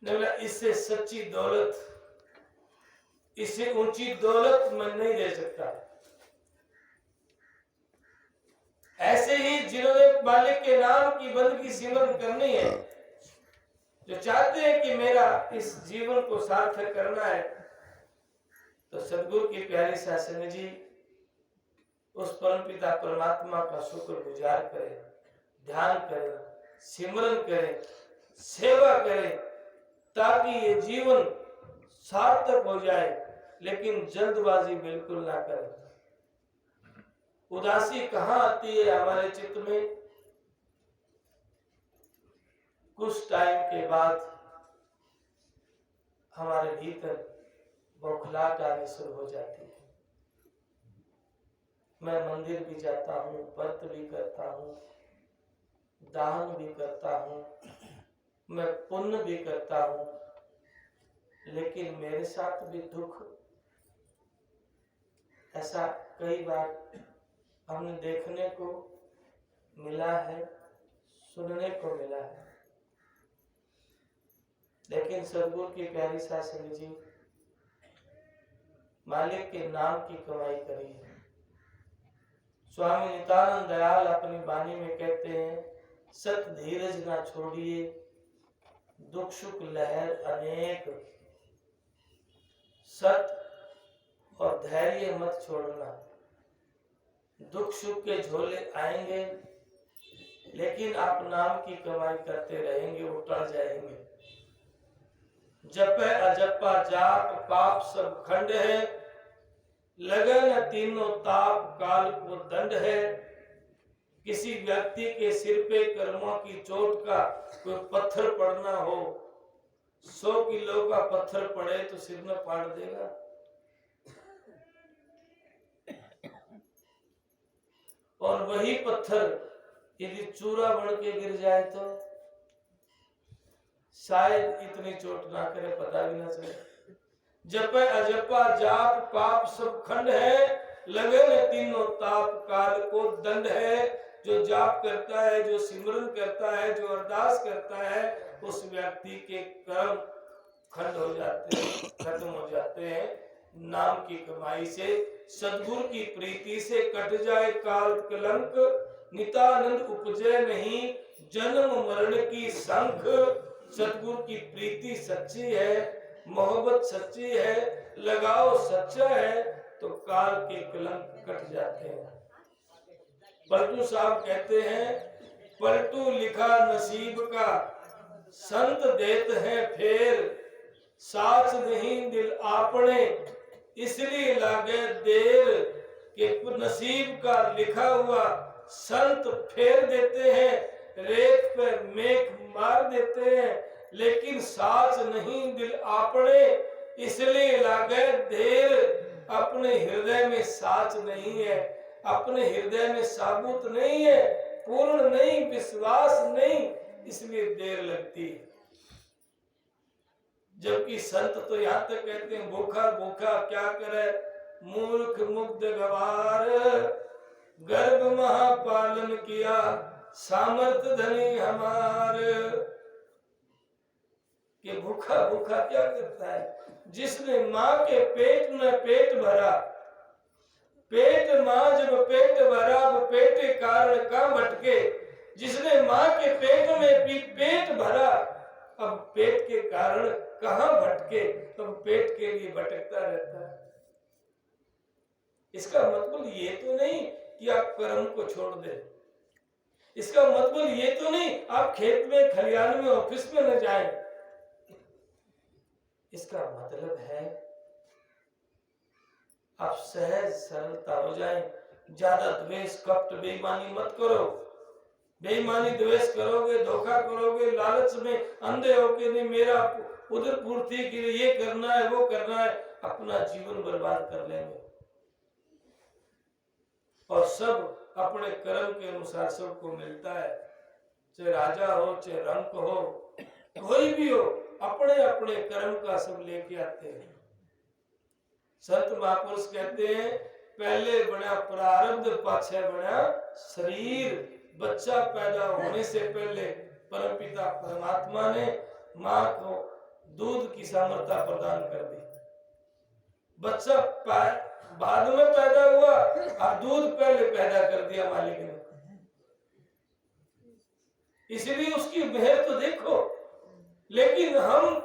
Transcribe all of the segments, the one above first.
ने बोला इससे सच्ची दौलत, इससे ऊंची दौलत मैं नहीं दे सकता। ऐसे ही जिन्होंने मालिक के नाम की बंदगी सिमरन करनी है, जो चाहते हैं कि मेरा इस जीवन को सार्थक करना है, तो सदगुरु की प्यारी शासन जी उस परमपिता परमात्मा का शुक्रगुजार करें, ध्यान करें, सिमरन करें, सेवा करें, ताकि ये जीवन सार्थक हो जाए। लेकिन जल्दबाजी बिल्कुल ना करें। उदासी कहाँ आती है हमारे चित्त में? कुछ टाइम के बाद हमारे भीतर बौखलाहट आनी शुरू हो जाती है। मैं मंदिर भी जाता हूँ, व्रत भी करता हूँ, दान भी करता हूँ, मैं पुण्य भी करता हूँ, लेकिन मेरे साथ भी दुख। ऐसा कई बार हमने देखने को मिला है, सुनने को मिला है। लेकिन सदगुरु की प्यारी शासन जी मालिक के नाम की कमाई करी है। स्वामी नित्यानंद दयाल अपनी वाणी में कहते हैं, सत धीरज ना छोड़िए, दुख सुख लहर अनेक, सत और धैर्य मत छोड़ना। दुख सुख के झोले आएंगे, लेकिन आप नाम की कमाई करते रहेंगे, वो टल जाएंगे। जपे अजपा जाप पाप सब खंड है, लगन तीनों ताप काल को दंड है। किसी व्यक्ति के सिर पे कर्मों की चोट का कोई पत्थर पड़ना हो, 100 किलो का पत्थर पड़े तो सिर में फाड़ देगा। और वही पत्थर यदि चूरा बन के गिर जाए तो शायद इतनी चोट ना करे, पता भी ना चले। जपे अजपा जाप पाप सब खंड है, लगे न तीनों ताप काल को दंड है। जो जाप करता है, जो सिमरन करता है, जो अरदास करता है, उस व्यक्ति के कर्म खंड हो जाते हैं, खत्म हो जाते हैं। नाम की कमाई से, सद्गुरु की प्रीति से कट जाए काल कलंक, नित्यानंद उपजे नहीं जन्म मरण की संख। सद्गुरु की प्रीति सच्ची है, मोहब्बत सच्ची है, लगाव सच्चा है, तो काल के कलंक कट जाते हैं। पलटू साहब कहते हैं, पलटू लिखा नसीब का संत देते हैं फेर, साच नहीं दिल आपने इसलिए लागे देर। के नसीब का लिखा हुआ संत फेर देते हैं, रेत पे मेघ मार देते हैं, लेकिन साच नहीं दिल आपने इसलिए लागे देर। अपने हृदय में साच नहीं है, अपने हृदय में साबुत नहीं है, पूर्ण नहीं, विश्वास नहीं, इसलिए देर लगती है। जबकि संत तो यहाँ तक कहते हैं, भूखा भूखा क्या करे मूर्ख मुग्ध गवार, गर्भ महापालन किया सामर्थ धनी हमार। कि भूखा भूखा क्या करता है? जिसने माँ के पेट में पेट भरा, पेट माँ जब पेट भरा अब पेट के कारण कहाँ भटके। जिसने माँ के पेट में भी पेट भरा, अब पेट के कारण कहाँ भटके, तो पेट के लिए भटकता रहता है। इसका मतलब ये तो नहीं कि आप कर्म को छोड़ दें, इसका मतलब ये तो नहीं आप खेत में खलिहान में ऑफिस में न जाएं। इसका मतलब है आप सहज सरलता हो जाएं। ज्यादा द्वेष कपट बेईमानी मत करो। बेईमानी द्वेष करोगे, धोखा करोगे, लालच में अंधे होके नहीं मेरा उधर पूर्ति के लिए ये करना है वो करना है, अपना जीवन बर्बाद कर लेंगे। और सब अपने कर्म के अनुसार सबको मिलता है, चाहे राजा हो चाहे रंक हो, कोई भी हो, अपने अपने कर्म का सब लेके आते हैं। संत महापुरुष कहते हैं, पहले बना प्रारब्ध पाछे बना शरीर। बच्चा पैदा होने से पहले परमपिता परमात्मा ने माँ को दूध की सामर्थ्य प्रदान कर दी। बच्चा बाद में पैदा हुआ और दूध पहले पैदा कर दिया मालिक ने। इसलिए उसकी मेहर तो देखो। लेकिन हम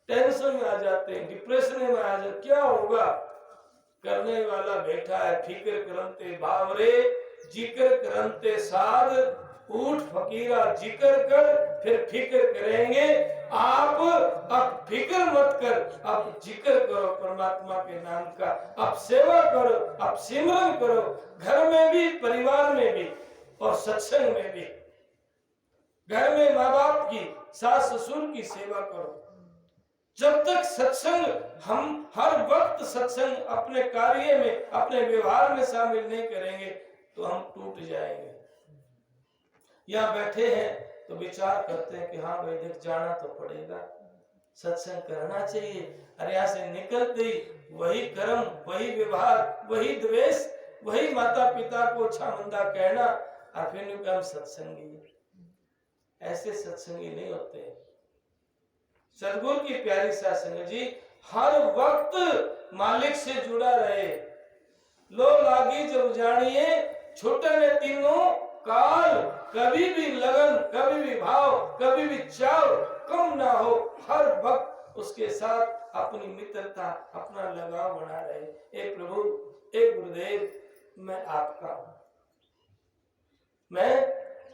टेंशन में आ जाते हैं, डिप्रेशन में आ जाते, क्या होगा? करने वाला बैठा है, फिक्र करते बावरे जिक्र करते साध, उठ फकीरा जिक्र कर, फिर फिक्र करेंगे आप। अब फिक्र मत कर, अब जिक्र करो परमात्मा के नाम का, अब सेवा करो, अब सिमरन करो, घर में भी, परिवार में भी और सत्संग में भी। घर में माँ बाप की, सास ससुर की सेवा करो। जब तक सत्संग, हम हर वक्त सत्संग अपने कार्य में, अपने व्यवहार में शामिल नहीं करेंगे तो हम टूट जाएंगे। यहाँ बैठे हैं तो विचार करते हैं कि हाँ भाई देख, जाना तो पड़ेगा, सत्संग करना चाहिए। अरे यहाँ से निकलते ही वही कर्म, वही व्यवहार, वही द्वेष, वही माता पिता को अच्छा मंदा कहना, और फिर हम सत्संगी। ऐसे सत्संगी नहीं होते। सदगुरु की प्यारी साध संगत जी, हर वक्त मालिक से जुड़ा रहे। लो लागी जब जानिए, छूटे ने तीनों काल, कभी भी लगन, कभी भी भाव, कभी भी चाव कम ना हो। हर वक्त उसके साथ अपनी मित्रता, अपना लगाव बना रहे। ए प्रभु, ए गुरुदेव, मैं आपका हूं, मैं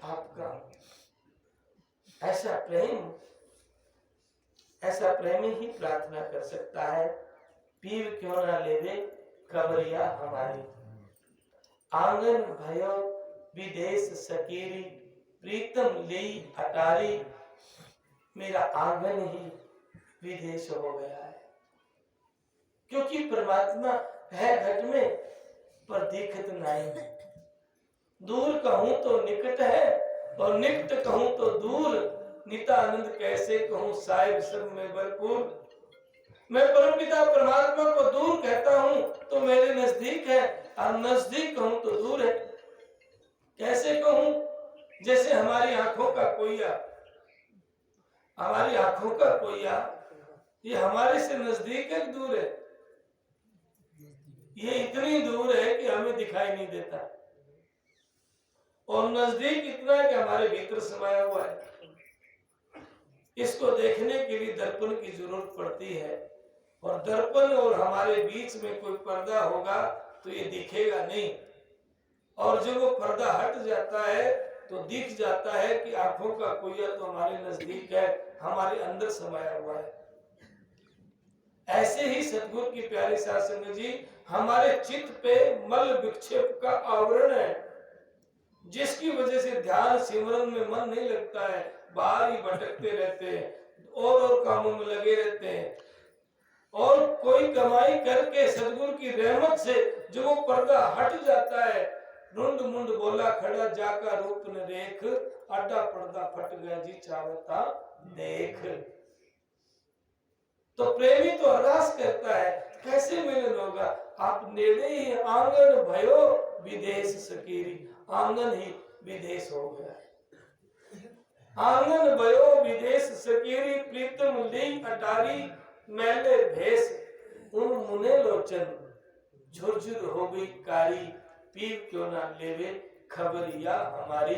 आपका हूं। ऐसा प्रेम, ऐसा प्रेमी ही प्रार्थना कर सकता है। पीव क्यों ना लेवे खबरिया हमारी, आंगन भयो विदेश सकीरी, प्रीतम लेई अटारी। मेरा आंगन ही विदेश हो गया है, क्योंकि परमात्मा है घट में पर दिखत नहीं। दूर कहूं तो निकट है और निकट कहूं तो दूर। नितानंद कैसे कहूं साहिब सब में भरपूर। मैं परमपिता परमात्मा को दूर कहता हूं तो मेरे नजदीक है, और नजदीक कहूं तो दूर है। कैसे कहूं? जैसे हमारी आंखों का कोयला, हमारी आंखों का कोयला ये हमारे से नजदीक है, दूर है? ये इतनी दूर है कि हमें दिखाई नहीं देता, और नजदीक इतना है कि हमारे भीतर समाया हुआ है। इसको देखने के लिए दर्पण की जरूरत पड़ती है, और दर्पण और हमारे बीच में कोई पर्दा होगा तो ये दिखेगा नहीं। और जब वो पर्दा हट जाता है तो दिख जाता है कि आंखों का कोयला तो हमारे नजदीक है, हमारे अंदर समाया हुआ है। ऐसे ही सतगुरु की प्यारी साध संगत जी, हमारे चित्त पे मल विक्षेप का आवरण है, जिसकी वजह से ध्यान सिमरन में मन नहीं लगता है, बाहर ही भटकते रहते हैं, और कामों में लगे रहते हैं। और कोई कमाई करके सदगुरु की रहमत से जो वो पर्दा हट जाता है, रुंड मुंड बोला खड़ा जाका रूप न देख, अड्डा पर्दा फट गया जी चावता देख। तो प्रेमी तो अरदास करता है, कैसे मिलन होगा? आप नेड़े ही आंगन भयो विदेश सकीरी, आंगन ही विदेश हो गया है। आंगन भयो विदेश सकीरी, प्रीतम ली अटारी, मैले भेष उन मुने लोचन, झुरझुर हो गई कारी, पीव क्यों ना लेवे खबरिया हमारी।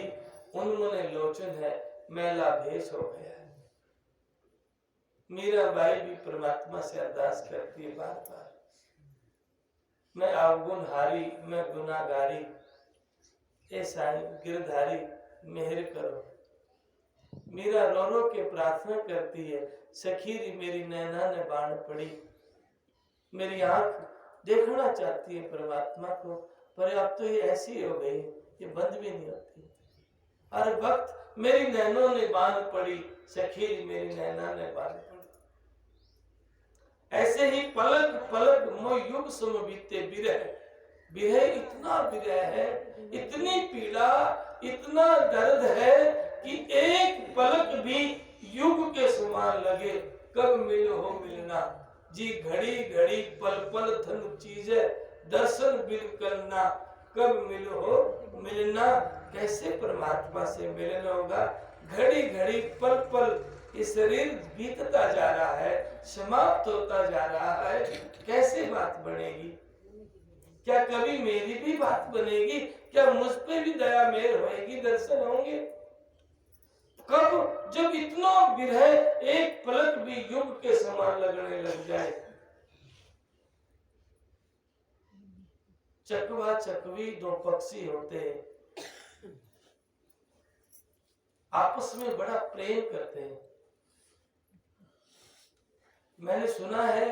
उन मुने लोचन है, मैला भेष हो गया है। मीरा बाई भी परमात्मा से अरदास करती है बार बार, मैं अवगुणहारी, मैं गुनाहगारी, ऐसा गिरधारी मेहर करो। मीरा रो रो के प्रार्थना करती है, सखीरी मेरी नैना ने बाण पड़ी। मेरी आंख देखना चाहती है परमात्मा को, पर अब तो ये ऐसी हो गई, ये बंद भी नहीं होती। हर वक्त मेरी नैनों ने बाण पड़ी, सखीरी मेरी नैना ने बाण पड़ी। ऐसे ही पलक पलक मो युग सम बीते बिरह, बिरह इतना बिरह है, इतनी पीड़ा, इतना दर्द है कि एक पलक भी युग के समान लगे। कब मिलो हो मिलना जी, घड़ी घड़ी पल पल धन चीजे, दर्शन बिल करना। कब मिलो हो मिलना, कैसे परमात्मा से मिलना होगा? घड़ी घड़ी पल पल ये शरीर बीतता जा रहा है, समाप्त होता जा रहा है, कैसे बात बनेगी? क्या कभी मेरी भी बात बनेगी? क्या मुझ पे भी दया मेहर होएगी, दर्शन होंगे? कब? जब इतना विरह एक पलक भी युग के समान लगने लग जाए। चकवा चकवी दो पक्षी होते हैं, आपस में बड़ा प्रेम करते हैं। मैंने सुना है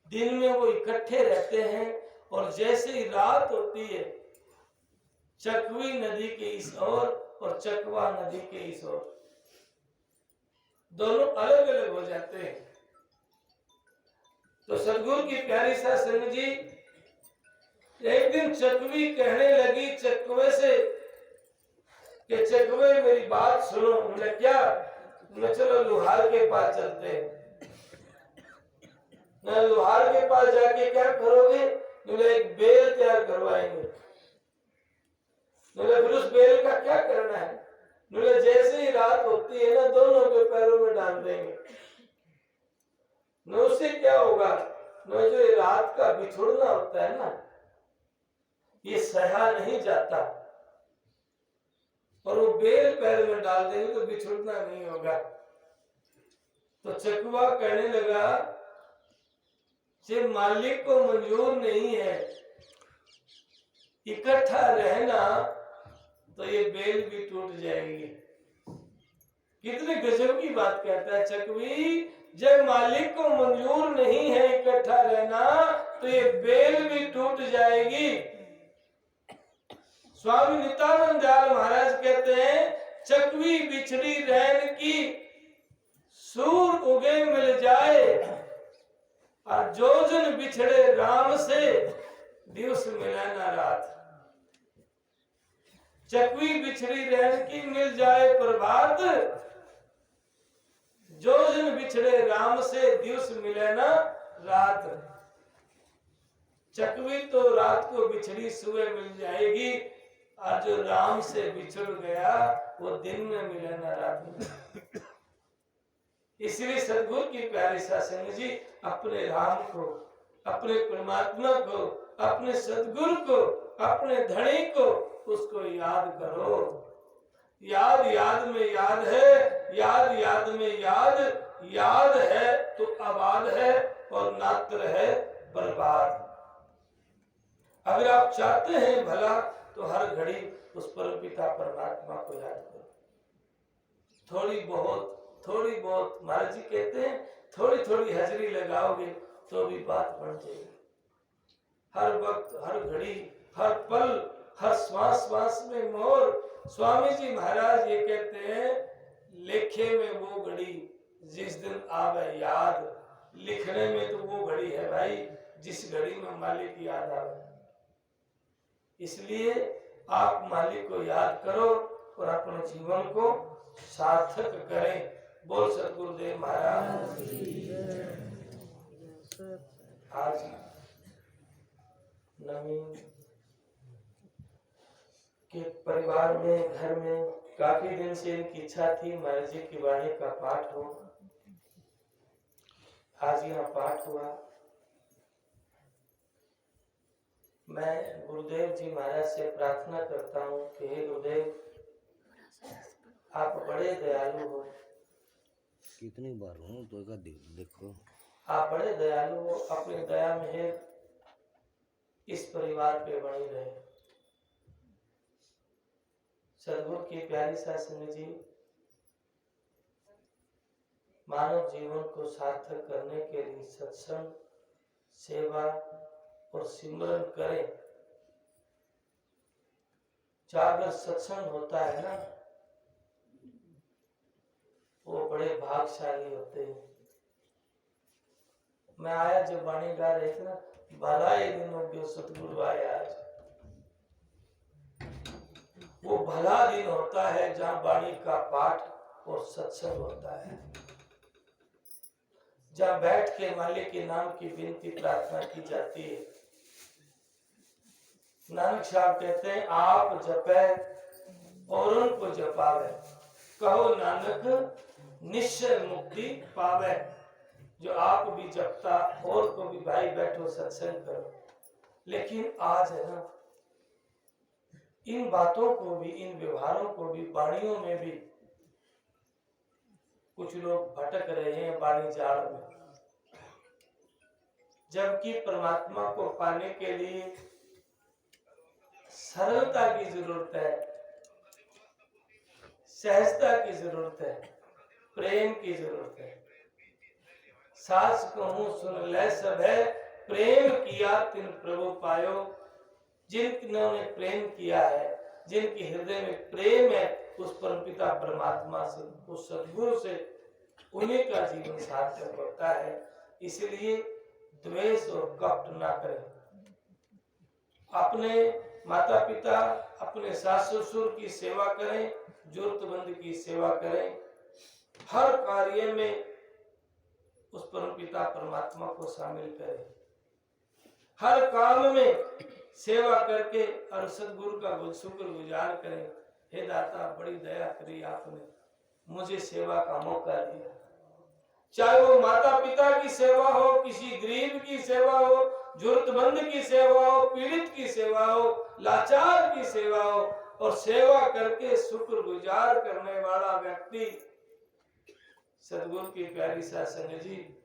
दिन में वो इकट्ठे रहते हैं और जैसे ही रात होती है, चकवी नदी के इस ओर और चकवा नदी के इस ओर, दोनों अलग अलग हो जाते हैं। तो सदगुरु की प्यारी सा संग जी, एक दिन चकवी कहने लगी चकवे से कि चकवे मेरी बात सुनो। बोले क्या? मैं चलो लुहार के पास चलते हैं। मैं लुहार के पास जाके क्या करोगे? बोले एक बेल तैयार करवाएंगे। बोले फिर उस बेल का क्या करना है? बोले जैसे ही रात होती है ना, दोनों के पैरों में डाल देंगे। उससे क्या होगा? जो रात का बिछुड़ना होता है ना, ये सहा नहीं जाता, और वो बेल पैर में डाल देंगे तो बिछुड़ना नहीं होगा। तो चकवा कहने लगा, जब मालिक को मंजूर नहीं है इकट्ठा रहना, तो ये बेल भी टूट जाएगी। कितने गजब की बात कहता है चकवी, जब मालिक को मंजूर नहीं है इकट्ठा रहना, तो ये बेल भी टूट जाएगी। स्वामी नित्यानंद दयाल महाराज कहते हैं, चकवी बिछड़ी रहन की सूर उगे मिल जाए, और जो जन बिछड़े राम से दिवस मिला ना रात। चकवी बिछड़ी रहन की मिल जाए प्रभात, जो जन बिछड़े राम से दिवस मिले ना रात। चकवी तो रात को बिछड़ी सुबह मिल जाएगी, और जो राम से बिछड़ गया वो दिन में मिले ना रात में। इसलिए सदगुरु की प्यारी सत्संग जी, अपने राम को, अपने परमात्मा को, अपने सदगुरु को, अपने धणी को, उसको याद करो। याद याद में याद है, याद याद में याद, याद है तो आबाद है और नात्र है बर्बाद। अगर आप चाहते हैं भला, तो हर घड़ी उस परम पिता परमात्मा को याद करो। थोड़ी बहुत महाराज जी कहते हैं, थोड़ी थोड़ी हाजिरी लगाओगे तो भी बात बन जाएगी। हर वक्त, हर घड़ी, हर पल, हर श्वास श्वास में मोर। स्वामी जी महाराज ये कहते हैं, लेखे में वो घड़ी जिस दिन आवे याद। लिखने में तो वो घड़ी है भाई जिस घड़ी में मालिक याद आवे। इसलिए आप मालिक को याद करो और अपने जीवन को सार्थक करें। बोल सतगुरुदेव महाराज। आज नवीन के परिवार में, घर में काफी दिन से इनकी इच्छा थी महाराज जी की वाणी का पाठ हो। आज यहाँ पाठ हुआ। मैं गुरुदेव जी महाराज से प्रार्थना करता हूँ कि हे गुरुदेव, आप बड़े दयालु हो। कितनी बार हूँ तो देखो, आप बड़े दयालु हो। अपनी दया में इस परिवार पे बनी रहे। सदगुरु की प्यारी सत्संग जी, मानव जीवन को सार्थक करने के लिए सत्संग, सेवा और सिमरन करें। जागर सत्संग होता है ना, वो बड़े भाग्यशाली होते हैं। मैं आया जब वाणी गा रहे थे ना, भला ये दिन हो गया सतगुरु आया आज। वो भला दिन होता है जहाँ वाणी का पाठ और सत्संग होता है, जहाँ बैठ के मालिक के नाम की विनती प्रार्थना की जाती है। नानक साहब कहते हैं, आप जपे और उनको जपावे। कहो नानक निश्चय मुक्ति पावे। जो आप भी जपता और को भी भाई बैठो सत्संग करो, लेकिन आज है ना इन बातों को भी, इन व्यवहारों को भी, वाणियों में भी कुछ लोग भटक रहे हैं वाणी जाल में। जबकि परमात्मा को पाने के लिए सरलता की जरूरत है, सहजता की जरूरत है, प्रेम की जरूरत है। सास कहूं सुन ले सब है, प्रेम किया तिन प्रभु पायो। जिन्होंने प्रेम किया है, जिनके हृदय में प्रेम है उस परमपिता परमात्मा से, उस सद्गुरु से, उन्हीं का जीवन सार्थक होता है। इसलिए द्वेष और कपट ना करें। अपने माता पिता, अपने सास ससुर की सेवा करें, जरूरतमंद की सेवा करें। हर कार्य में उस परमपिता परमात्मा को शामिल करें। हर काम में सेवा करके और सद्गुरु का शुक्रगुजार करें। हे दाता, बड़ी दया करी आपने, मुझे सेवा का मौका दिया। चाहे वो माता पिता की सेवा हो, किसी गरीब की सेवा हो, जरूरतमंद की सेवा हो, पीड़ित की सेवा हो, लाचार की सेवा हो, और सेवा करके शुक्रगुजार करने वाला व्यक्ति सद्गुरु की प्यारी साध संगत जी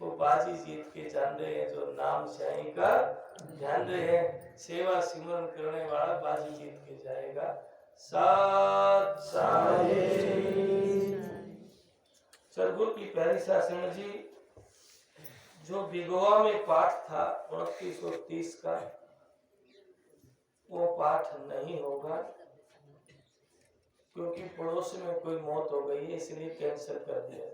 वो बाजी जीत के जान रहे हैं। जो नाम साईं का ध्यान रहे हैं, सेवा सिमरन करने वाला बाजी जीत के जाएगा। साथ सद्गुरु की प्यारी साध संगत जी, जो बिगोआ में पाठ था 2930 का, वो पाठ नहीं होगा क्योंकि पड़ोस में कोई मौत हो गई है, इसलिए कैंसिल कर दिया।